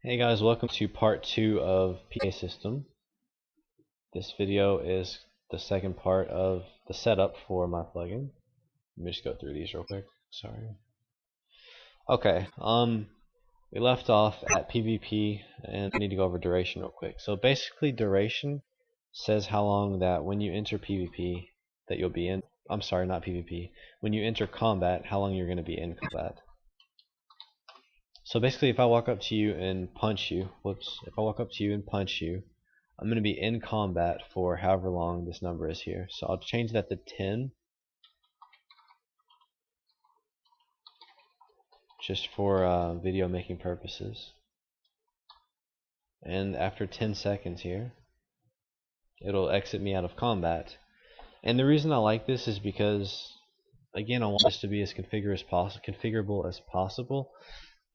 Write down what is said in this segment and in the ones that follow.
Hey guys, welcome to part 2 of PKSystem. This video is the second part of the setup for my plugin. Let me just go through these real quick. Sorry. Okay, we left off at PvP and I need to go over duration real quick. So basically duration says how long that when you enter PvP that you'll be in. I'm sorry, not PvP. When you enter combat, how long you're going to be in combat. So basically if I walk up to you and punch you, if I walk up to you and punch you, I'm going to be in combat for however long this number is here. So I'll change that to 10, just for video making purposes. And after 10 seconds here, it'll exit me out of combat. And the reason I like this is because, again, I want this to be as configurable as possible,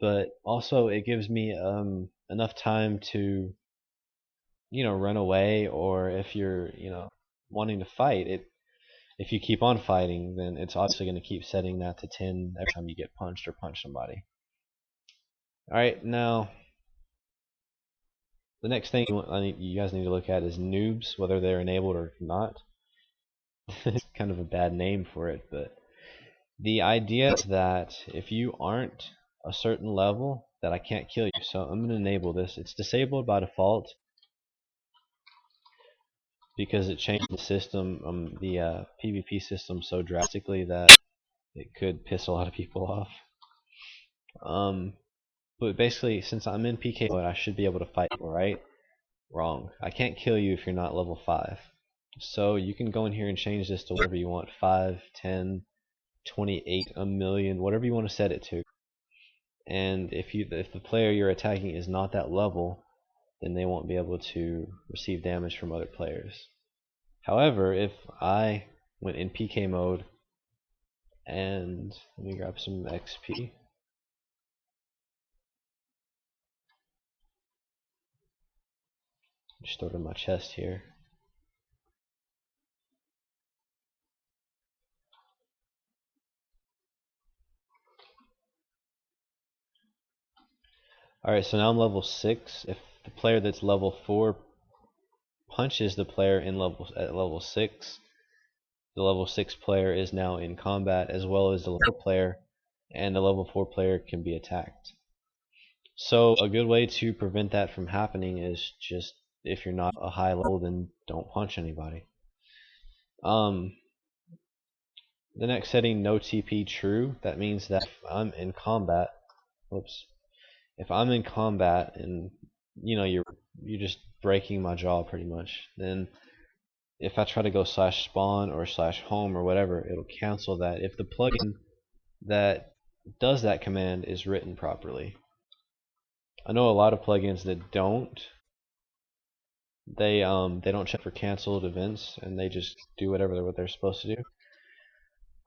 but also it gives me enough time to run away, or if you're wanting to fight it. If you keep on fighting, then it's obviously going to keep setting that to 10 every time you get punched or punch somebody. Alright, now the next thing you guys need to look at is noobs, whether they're enabled or not. It's kind of a bad name for it, but the idea is that if you aren't a certain level, that I can't kill you. So I'm going to enable this. It's disabled by default because it changed the system, the PvP system, so drastically that it could piss a lot of people off. But basically, since I'm in PK mode, I should be able to fight people, right? Wrong. I can't kill you if you're not level 5. So you can go in here and change this to whatever you want, 5, 10, 28, a million, whatever you want to set it to. And if the player you're attacking is not that level, then they won't be able to receive damage from other players. However, if I went in PK mode and let me grab some XP. Just throw it in my chest here. Alright, so now I'm level 6. If the player that's level 4 punches the player at level 6, the level 6 player is now in combat, as well as the level 4 player, and the level 4 player can be attacked. So a good way to prevent that from happening is just, if you're not a high level, then don't punch anybody. The next setting, no TP true. That means that if I'm in combat, if I'm in combat and you're just breaking my jaw pretty much, then if I try to go /spawn or /home or whatever, it'll cancel that if the plugin that does that command is written properly. I know a lot of plugins that don't. They don't check for canceled events and they just do what they're supposed to do.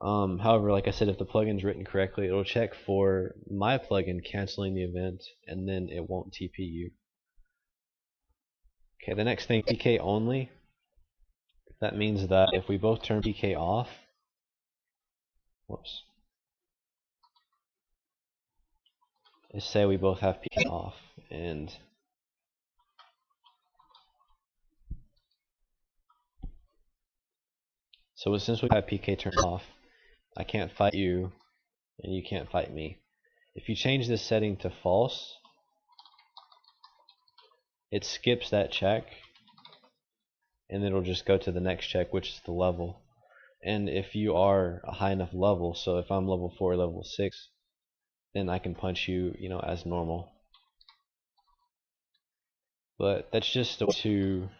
However, like I said, if the plugin's written correctly, it'll check for my plugin canceling the event, and then it won't TP you. Okay, the next thing, PK only. That means that if we both turn PK off, let's say we both have PK off, and so since we have PK turned off, I can't fight you, and you can't fight me. If you change this setting to false, it skips that check, and it'll just go to the next check, which is the level. And if you are a high enough level, so if I'm level 4, level 6, then I can punch you, as normal. But that's just a way to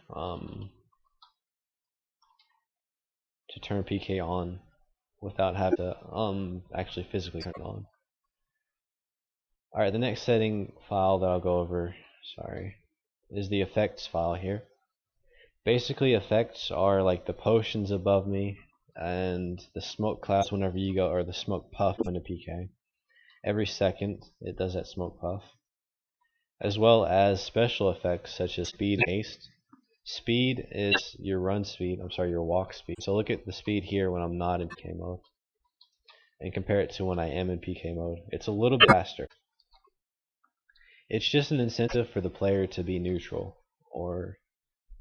turn PK on without having to actually physically turn it on. Alright, the next setting file that I'll go over, is the effects file here. Basically, effects are like the potions above me and the smoke clouds whenever you go, or the smoke puff into PK. Every second it does that smoke puff. As well as special effects such as speed and haste. Speed is your your walk speed. So look at the speed here when I'm not in PK mode, and compare it to when I am in PK mode. It's a little bit faster. It's just an incentive for the player to be neutral or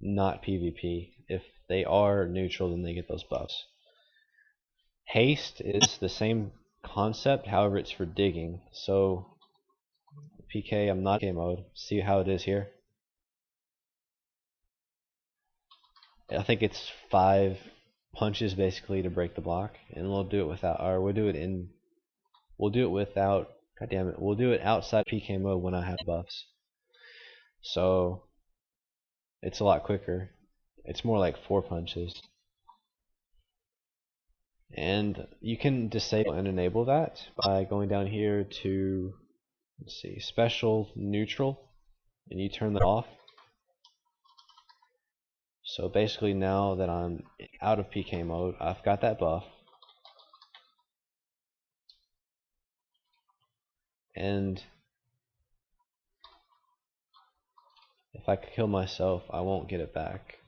not PvP. If they are neutral, then they get those buffs. Haste is the same concept, however it's for digging. So PK, I'm not PK mode. See how it is here. I think it's 5 punches basically to break the block, and we'll do it without, or we'll do it without. God damn it, we'll do it outside PK mode when I have buffs. So it's a lot quicker. It's more like 4 punches. And you can disable and enable that by going down here to, let's see, special neutral, and you turn that off. So basically now that I'm out of PK mode, I've got that buff. And if I kill myself, I won't get it back.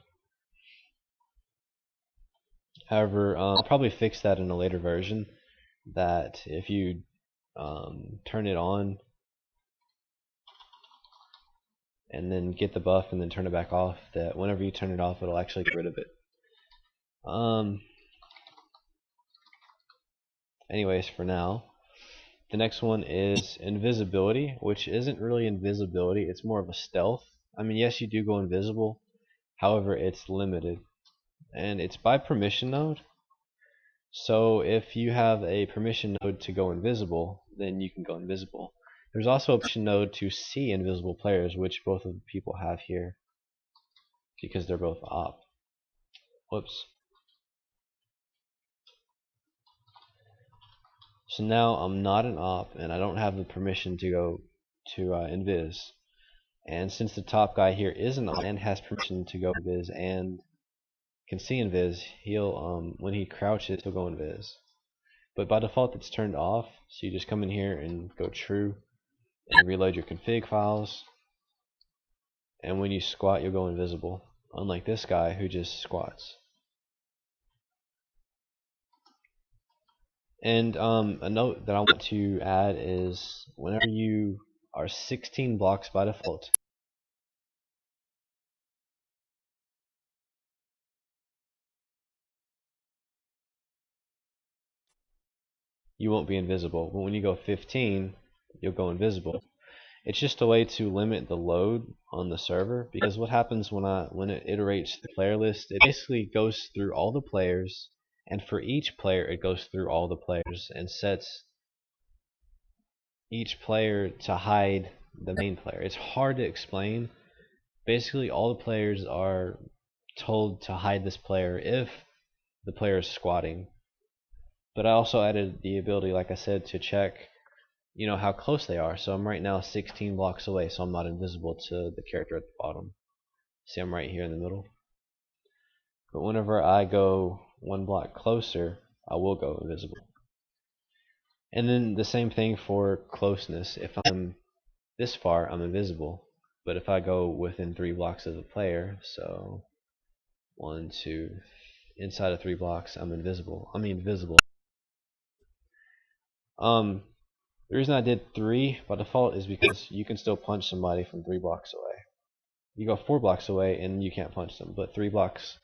However, I'll probably fix that in a later version, that if you turn it on and then get the buff and then turn it back off, that whenever you turn it off, it'll actually get rid of it. Anyways, for now, the next one is invisibility, which isn't really invisibility, it's more of a stealth. I mean, yes, you do go invisible, however, it's limited. And it's by permission node. So if you have a permission node to go invisible, then you can go invisible. There's also a permission node to see invisible players, which both of the people have here, because they're both op. Whoops. So now I'm not an op, and I don't have the permission to go to invis. And since the top guy here is an op and has permission to go invis and can see invis, he'll when he crouches, he'll go invis. But by default, it's turned off. So you just come in here and go true, and reload your config files. And when you squat, you'll go invisible. Unlike this guy who just squats. And a note that I want to add is whenever you are 16 blocks by default, you won't be invisible. But when you go 15, you'll go invisible. It's just a way to limit the load on the server, because what happens when it iterates the player list, it basically goes through all the players, and for each player it goes through all the players and sets each player to hide the main player. It's hard to explain. Basically all the players are told to hide this player if the player is squatting. But I also added the ability, like I said, to check how close they are. So I'm right now 16 blocks away, so I'm not invisible to the character at the bottom. See, I'm right here in the middle. But whenever I go 1 block closer, I will go invisible. And then the same thing for closeness. If I'm this far, I'm invisible. But if I go within 3 blocks of the player, so 1, 2, inside of 3 blocks, I'm invisible. Visible. The reason I did 3 by default is because you can still punch somebody from 3 blocks away. You go 4 blocks away and you can't punch them, but 3 blocks,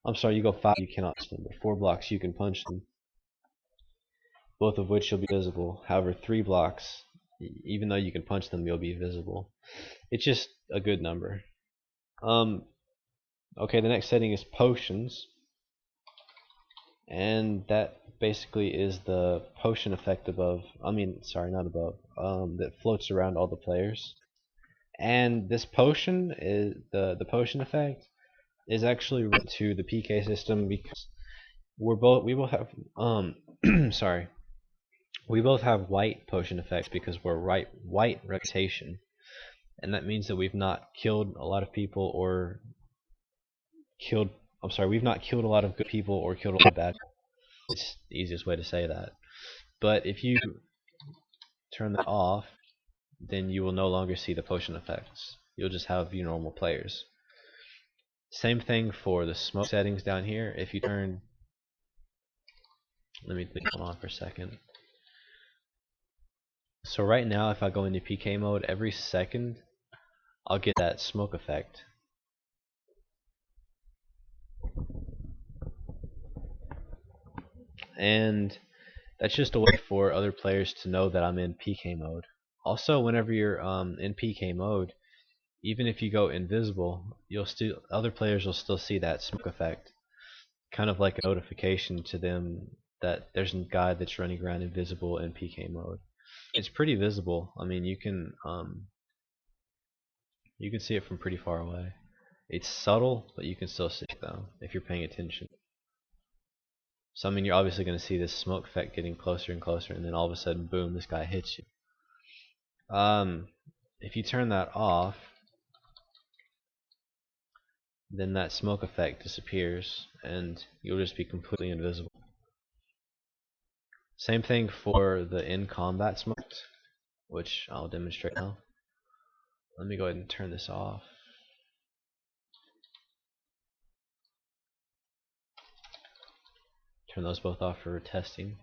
you go 5, you cannot punch them, but 4 blocks you can punch them, both of which you'll be visible. However, 3 blocks, even though you can punch them, you'll be visible. It's just a good number. Okay, the next setting is potions, and that basically is the potion effect above, not above, that floats around all the players. And this potion is the potion effect is actually related to the PK system, because we both have we both have white potion effects because we're white reputation, and that means that we've not killed a lot of people or we've not killed a lot of good people or killed a lot of bad people. It's the easiest way to say that. But if you turn that off, then you will no longer see the potion effects. You'll just have your normal players. Same thing for the smoke settings down here. If you turn, let me leave it on for a second. So right now, if I go into PK mode, every second I'll get that smoke effect. And that's just a way for other players to know that I'm in PK mode. Also, whenever you're in PK mode, even if you go invisible, other players will still see that smoke effect, kind of like a notification to them that there's a guy that's running around invisible in PK mode. It's pretty visible. I mean, you can see it from pretty far away. It's subtle, but you can still see it though if you're paying attention. So I mean, you're obviously going to see this smoke effect getting closer and closer, and then all of a sudden, boom, this guy hits you. If you turn that off, then that smoke effect disappears, and you'll just be completely invisible. Same thing for the in combat smoke, which I'll demonstrate now. Let me go ahead and turn this off. Turn those both off for testing.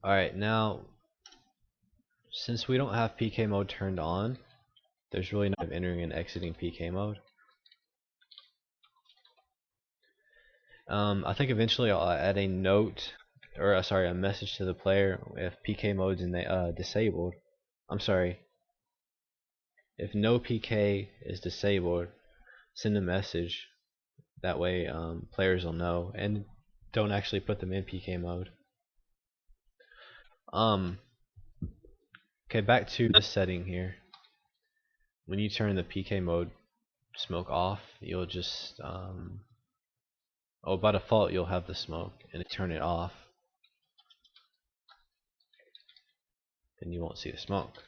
Alright, now since we don't have PK mode turned on, there's really no entering and exiting PK mode. I think eventually I'll add a note, or a message to the player if PK mode's disabled. I'm sorry, if no PK is disabled, send a message. That way players will know, and don't actually put them in PK mode. Okay, back to this setting here. When you turn the PK mode smoke off, you'll just by default you'll have the smoke, and turn it off, then you won't see the smoke.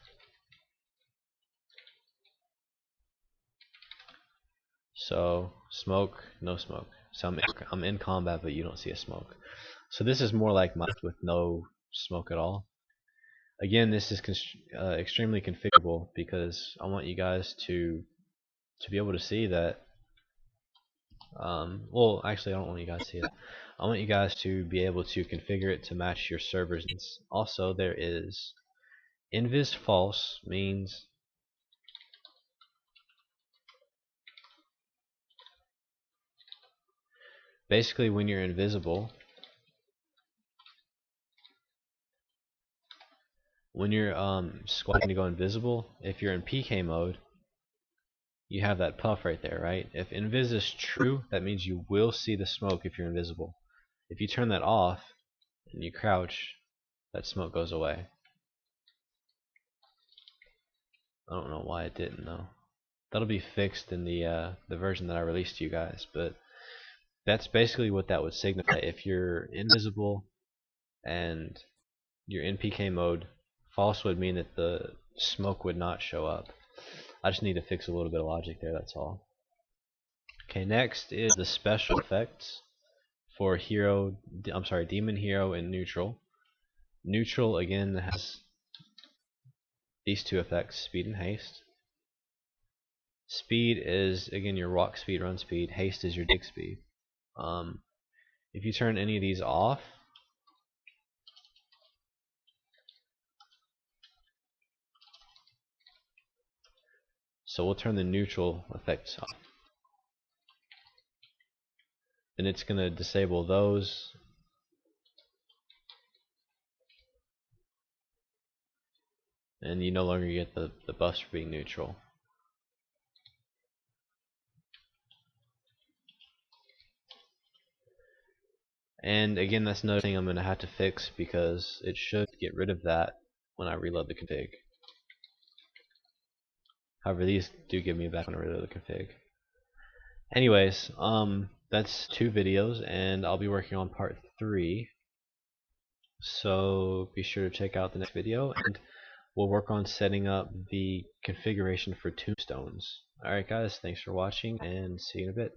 So smoke, no smoke. So I'm in combat, but you don't see a smoke. So this is more like mine with no smoke at all. Again, this is extremely configurable because I want you guys to be able to see that. Well, actually, I don't want you guys to see it. I want you guys to be able to configure it to match your server's needs. Also, there is invis false, means basically when you're invisible, when you're squatting to go invisible, if you're in PK mode, you have that puff right there, right? If invis is true, that means you will see the smoke if you're invisible. If you turn that off and you crouch, that smoke goes away. I don't know why it didn't though. That'll be fixed in the version that I released to you guys, but that's basically what that would signify. If you're invisible and you're in PK mode, false would mean that the smoke would not show up. I just need to fix a little bit of logic there, that's all. Okay, next is the special effects for demon, hero, and neutral. Neutral again has these two effects, speed and haste. Speed is again your walk speed, run speed. Haste is your dig speed. If you turn any of these off, so we'll turn the neutral effects off, then it's going to disable those, and you no longer get the buffs for being neutral. And again, that's another thing I'm going to have to fix because it should get rid of that when I reload the config. However, these do give me back when I reload the config. Anyways, that's 2 videos, and I'll be working on part 3. So be sure to check out the next video, and we'll work on setting up the configuration for tombstones. Alright guys, thanks for watching, and see you in a bit.